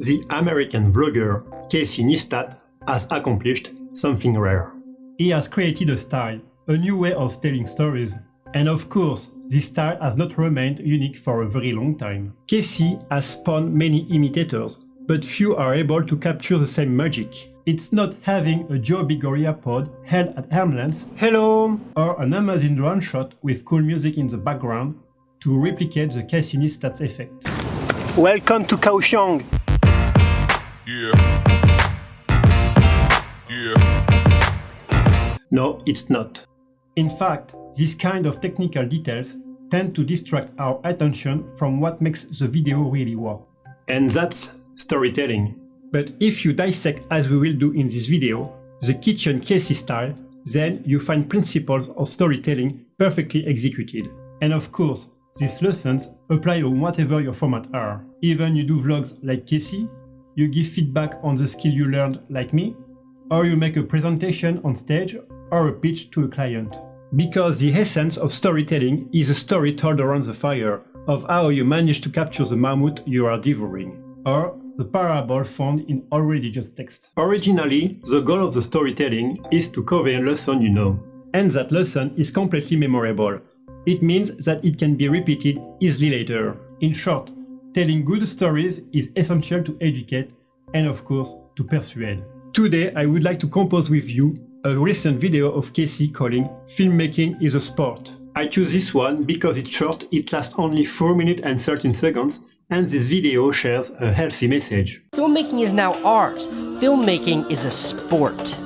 The American vlogger Cassey Niestat has accomplished something rare. He has created a style, a new way of telling stories. And of course, this style has not remained unique for a very long time. Cassey has spawned many imitators, but few are able to capture the same magic. It's not having a Joe Big Gorilla pod held at arm's length, hello, or an amazing drone shot with cool music in the background to replicate the Cassey Niestat effect. Welcome to Kaohsiung! No, it's not. In fact, these kind of technical details tend to distract our attention from what makes the video really work. And that's storytelling. But if you dissect, as we will do in this video, the kitchen Cassey style, then you find principles of storytelling perfectly executed. And of course, these lessons apply on whatever your format are. Even you do vlogs like Cassey, you give feedback on the skill you learned like me, or you make a presentation on stage or a pitch to a client. Because the essence of storytelling is a story told around the fire of how you manage to capture the mammoth you are devouring, or the parable found in all religious texts. Originally, the goal of the storytelling is to convey a lesson you know, and that lesson is completely memorable. It means that it can be repeated easily later. In short, telling good stories is essential to educate and of course to persuade. Today I would like to compose with you a recent video of Cassey calling "Filmmaking is a Sport." I choose this one because it's short, it lasts only 4 minutes and 13 seconds, and this video shares a healthy message. Filmmaking is now ours. Filmmaking is a sport.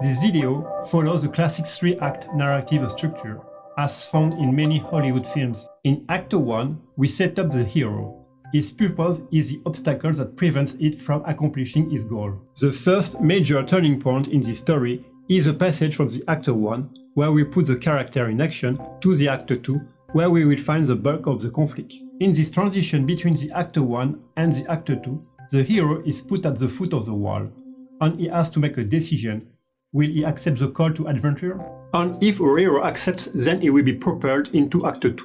This video follows the classic 3-act narrative structure, as found in many Hollywood films. In Act 1, we set up the hero. His purpose is the obstacle that prevents it from accomplishing his goal. The first major turning point in this story is a passage from the Act 1, where we put the character in action, to the Act 2, where we will find the bulk of the conflict. In this transition between the Act 1 and the Act 2, the hero is put at the foot of the wall, and he has to make a decision. Will he accept the call to adventure? And if our hero accepts, then he will be propelled into Act 2.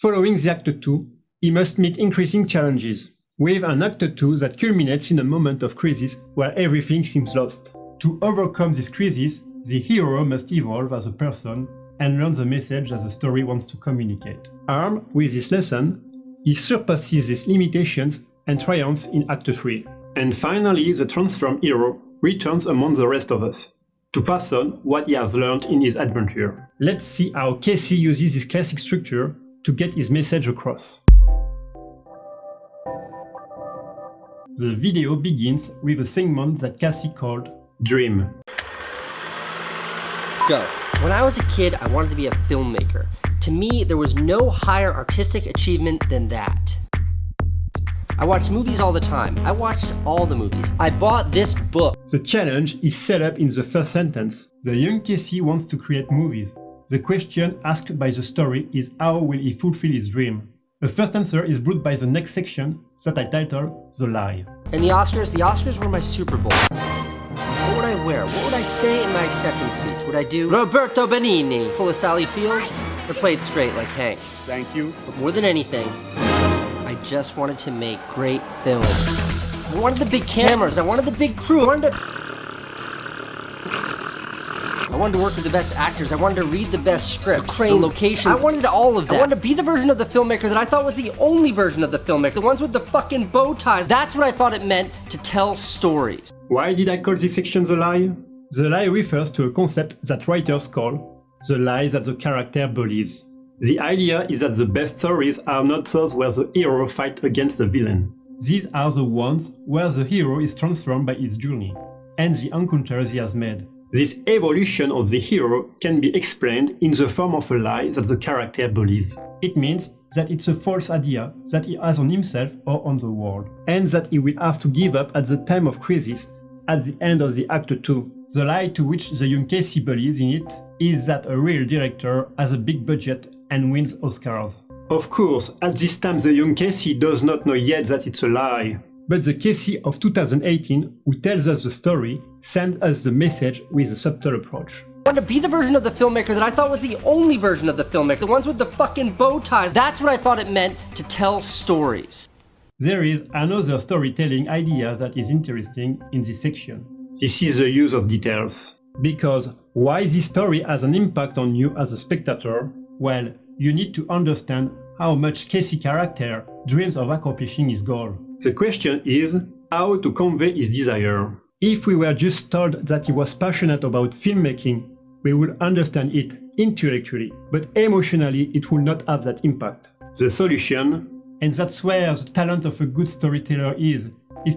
Following the Act 2, he must meet increasing challenges, with an Act 2 that culminates in a moment of crisis where everything seems lost. To overcome this crisis, the hero must evolve as a person and learn the message that the story wants to communicate. Armed with this lesson, he surpasses these limitations and triumphs in Act 3. And finally, the transformed hero returns among the rest of us, to pass on what he has learned in his adventure. Let's see how Cassey uses this classic structure to get his message across. The video begins with a segment that Cassey called Dream. Go. When I was a kid, I wanted to be a filmmaker. To me, there was no higher artistic achievement than that. I watched movies all the time. I watched all the movies. I bought this book. The challenge is set up in the first sentence. The young Cassey wants to create movies. The question asked by the story is how will he fulfill his dream? The first answer is brought by the next section that I title The Lie. And the Oscars were my Super Bowl. What would I wear? What would I say in my acceptance speech? Would I do Roberto Benigni, pull a Sally Fields, or play it straight like Hanks? Thank you. But more than anything, I just wanted to make great films. I wanted the big cameras, I wanted the big crew, I wanted to work with the best actors, I wanted to read the best scripts, the crane locations, I wanted all of that. I wanted to be the version of the filmmaker that I thought was the only version of the filmmaker, the ones with the fucking bow ties. That's what I thought it meant to tell stories. Why did I call this section The Lie? The lie refers to a concept that writers call the lie that the character believes. The idea is that the best stories are not those where the hero fights against the villain. These are the ones where the hero is transformed by his journey and the encounters he has made. This evolution of the hero can be explained in the form of a lie that the character believes. It means that it's a false idea that he has on himself or on the world, and that he will have to give up at the time of crisis at the end of the Act 2. The lie to which the young Cassey believes in it is that a real director has a big budget and wins Oscars. Of course, at this time the young Cassey does not know yet that it's a lie. But the Cassey of 2018, who tells us the story, sends us the message with a subtle approach. I wanted to be the version of the filmmaker that I thought was the only version of the filmmaker. The ones with the fucking bow ties. That's what I thought it meant to tell stories. There is another storytelling idea that is interesting in this section. This is the use of details. Because why this story has an impact on you as a spectator? Well, you need to understand how much Cassey's character dreams of accomplishing his goal. The question is how to convey his desire. If we were just told that he was passionate about filmmaking, we would understand it intellectually, but emotionally it will not have that impact. The solution, and that's where the talent of a good storyteller is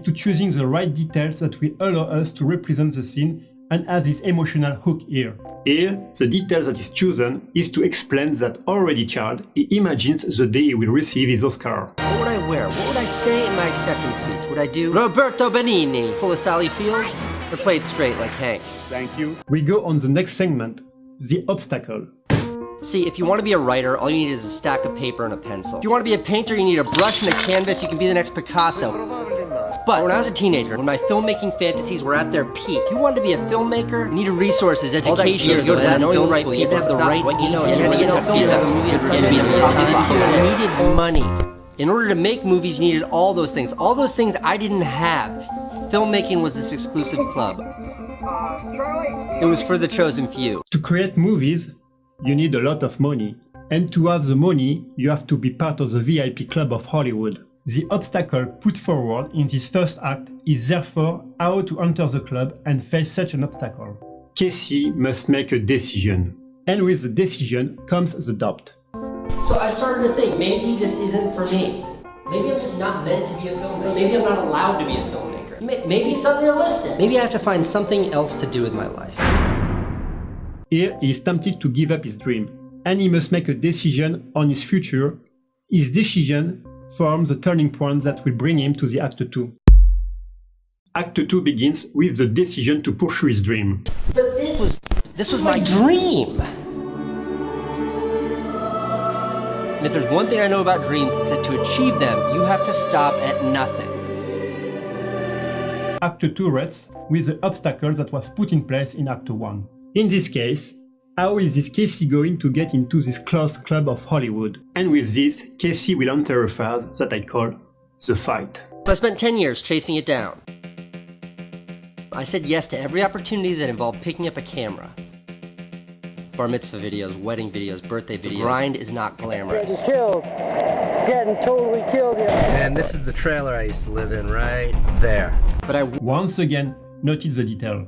to choosing the right details that will allow us to represent the scene and have this emotional hook here. Here, the detail that is chosen is to explain that already child, he imagines the day he will receive his Oscar. What would I wear? What would I say in my acceptance speech? Would I do Roberto Benigni, pull a Sally Fields, or play it straight like Hanks? Thank you. We go on the next segment, the obstacle. See, if you want to be a writer, all you need is a stack of paper and a pencil. If you want to be a painter, you need a brush and a canvas, you can be the next Picasso. But when I was a teenager, when my filmmaking fantasies were at their peak, if you wanted to be a filmmaker, you needed resources, education, you go to that film school, you had to have the right age, you had to get to film, have a movie, you needed money. In order to make movies, you needed all those things. All those things I didn't have. Filmmaking was this exclusive club. It was for the chosen few. To create movies, you need a lot of money. And to have the money, you have to be part of the VIP club of Hollywood. The obstacle put forward in this first act is therefore how to enter the club and face such an obstacle. Cassey must make a decision. And with the decision comes the doubt. So I started to think, maybe this isn't for me. Maybe I'm just not meant to be a filmmaker. Maybe I'm not allowed to be a filmmaker. Maybe it's unrealistic. Maybe I have to find something else to do with my life. Here he is tempted to give up his dream, and he must make a decision on his future. His decision forms the turning point that will bring him to the Act 2. Act 2 begins with the decision to pursue his dream. But this was my dream! And if there's one thing I know about dreams, it's that to achieve them, you have to stop at nothing. Act 2 rests with the obstacle that was put in place in Act 1. In this case, how is this Cassey going to get into this closed club of Hollywood? And with this, Cassey will enter a phase that I call the fight. I spent 10 years chasing it down. I said yes to every opportunity that involved picking up a camera. Bar mitzvah videos, wedding videos, birthday videos. The grind is not glamorous. Getting killed. Getting totally killed here. And this is the trailer I used to live in right there. But I once again, notice the detail.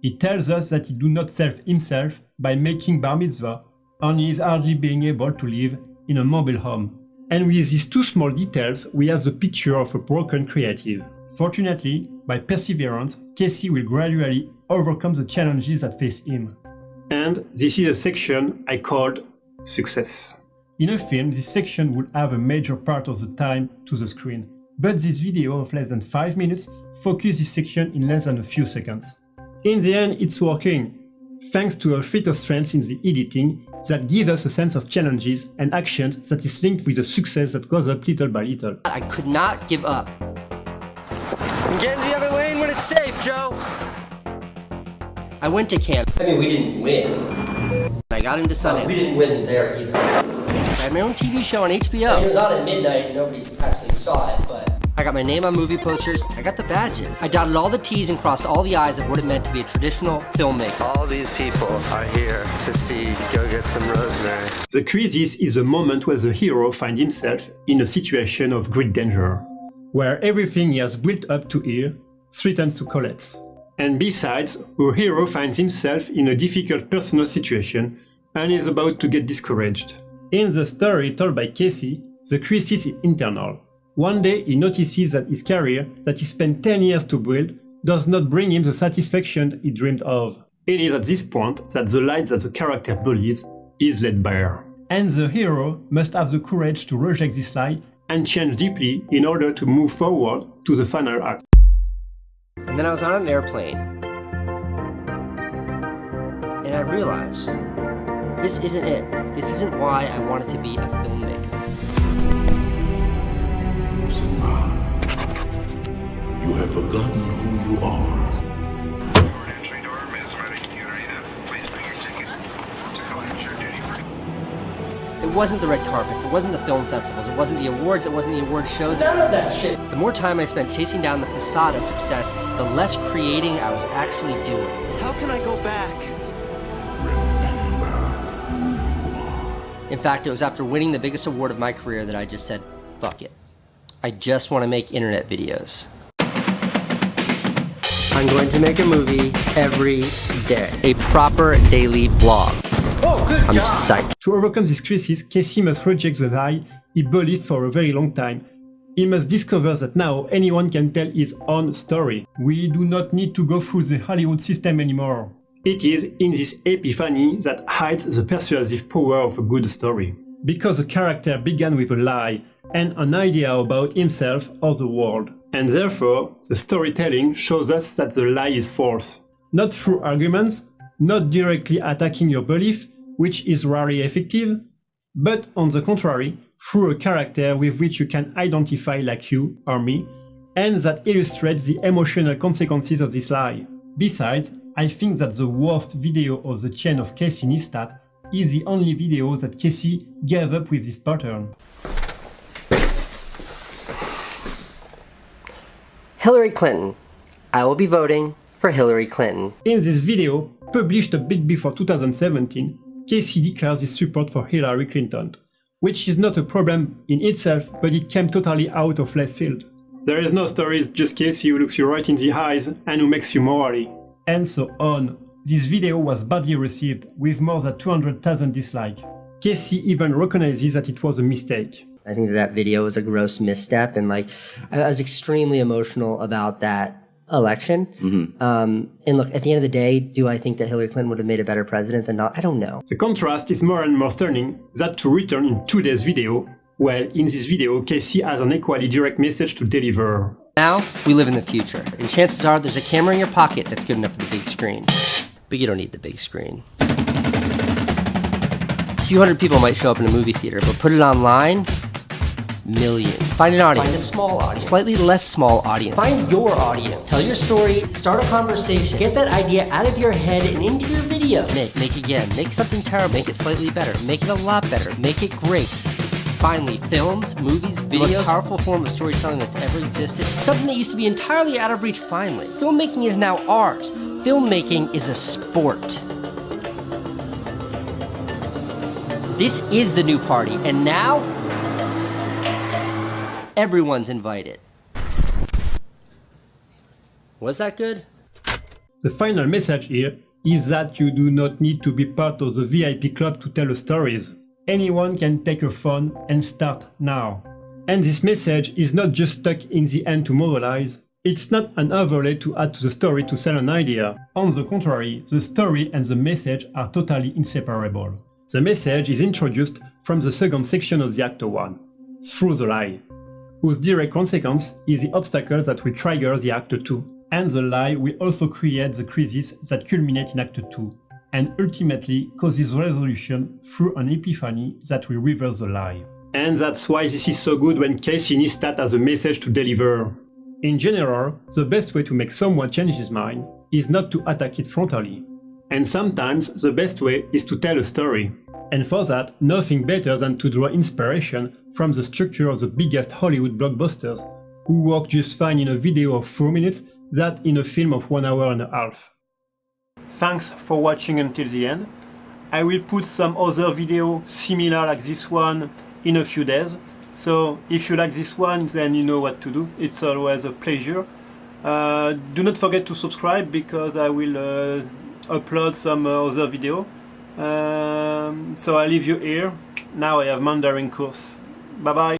He tells us that he do not serve himself by making bar mitzvah, and he is hardly being able to live in a mobile home. And with these two small details, we have the picture of a broken creative. Fortunately, by perseverance, Cassey will gradually overcome the challenges that face him. And this is a section I called success. In a film, this section would have a major part of the time to the screen, but this video of less than 5 minutes focuses this section in less than a few seconds. In the end, it's working, thanks to a feat of strength in the editing that gives us a sense of challenges and actions that is linked with the success that goes up little by little. I could not give up. Get in the other lane when it's safe, Joe. I went to camp. I mean, we didn't win. I got into Sundance. We didn't win there either. I had my own TV show on HBO. It was on at midnight and nobody actually saw it, but I got my name on movie posters. I got the badges. I dotted all the T's and crossed all the I's of what it meant to be a traditional filmmaker. All these people are here to see Go Get Some Rosemary. The crisis is a moment where the hero finds himself in a situation of great danger, where everything he has built up to here threatens to collapse. And besides, our hero finds himself in a difficult personal situation and is about to get discouraged. In the story told by Cassey, the crisis is internal. One day he notices that his career, that he spent 10 years to build, does not bring him the satisfaction he dreamed of. It is at this point that the light that the character believes is laid bare. And the hero must have the courage to reject this light and change deeply in order to move forward to the final act. And then I was on an airplane, and I realized, this isn't it. This isn't why I wanted to be a filmmaker. Simba, you have forgotten who you are. wasn't the red carpets, it wasn't the film festivals, it wasn't the awards, it wasn't the award shows, none of that shit. The more time I spent chasing down the facade of success, the less creating I was actually doing. How can I go back? In fact, it was after winning the biggest award of my career that I just said, fuck it. I just want to make internet videos. I'm going to make a movie every day. A proper daily vlog. Oh, good I'm God. psyched. To overcome this crisis, Cassey must reject the lie he believed for a very long time. He must discover that now anyone can tell his own story. We do not need to go through the Hollywood system anymore. It is in this epiphany that hides the persuasive power of a good story. Because a character began with a lie and an idea about himself or the world. And therefore, the storytelling shows us that the lie is false. Not through arguments, not directly attacking your belief, which is rarely effective, but on the contrary, through a character with which you can identify like you or me, and that illustrates the emotional consequences of this lie. Besides, I think that the worst video of the chain of Cassey Niestat is the only video that Cassey gave up with this pattern. Hillary Clinton. I will be voting for Hillary Clinton. In this video, published a bit before 2017, Cassey declares his support for Hillary Clinton, which is not a problem in itself, but it came totally out of left field. There is no story, it's just Cassey who looks you right in the eyes and who makes you morally. And so on. This video was badly received, with more than 200,000 dislikes. Cassey even recognizes that it was a mistake. I think that video was a gross misstep, and like I was extremely emotional about that election. And look, at the end of the day, do I think that Hillary Clinton would have made a better president than not? I don't know. The contrast is more and more stunning that to return in today's video. Well, in this video, Cassey has an equally direct message to deliver. Now, we live in the future, and chances are there's a camera in your pocket that's good enough for the big screen. But you don't need the big screen. A few hundred people might show up in a movie theater, but put it online, millions. Find an audience. Find a small audience. A slightly less small audience. Find your audience. Tell your story, start a conversation. Get that idea out of your head and into your video. Make again. Make something terrible. Make it slightly better. Make it a lot better. Make it great. Finally, films, movies, videos, the most powerful form of storytelling that's ever existed. Something that used to be entirely out of reach finally. Filmmaking is now ours. Filmmaking is a sport. This is the new party, and now everyone's invited. Was that good? The final message here is that you do not need to be part of the VIP club to tell stories. Anyone can take a phone and start now. And this message is not just stuck in the end to moralize. It's not an overlay to add to the story to sell an idea. On the contrary, the story and the message are totally inseparable. The message is introduced from the second section of the Act 1, through the lie, whose direct consequence is the obstacle that will trigger the Act 2. And the lie will also create the crisis that culminate in Act 2, and ultimately causes resolution through an epiphany that will reverse the lie. And that's why this is so good when Cassey Niestat has a message to deliver. In general, the best way to make someone change his mind is not to attack it frontally. And sometimes the best way is to tell a story. And for that, nothing better than to draw inspiration from the structure of the biggest Hollywood blockbusters, who work just fine in a video of 4 minutes than in a film of 1 hour and a half. Thanks for watching until the end. I will put some other video similar like this one in a few days. So if you like this one, then you know what to do. It's always a pleasure. Do not forget to subscribe because I will upload some other video. So I leave you here. Now I have Mandarin course. Bye bye.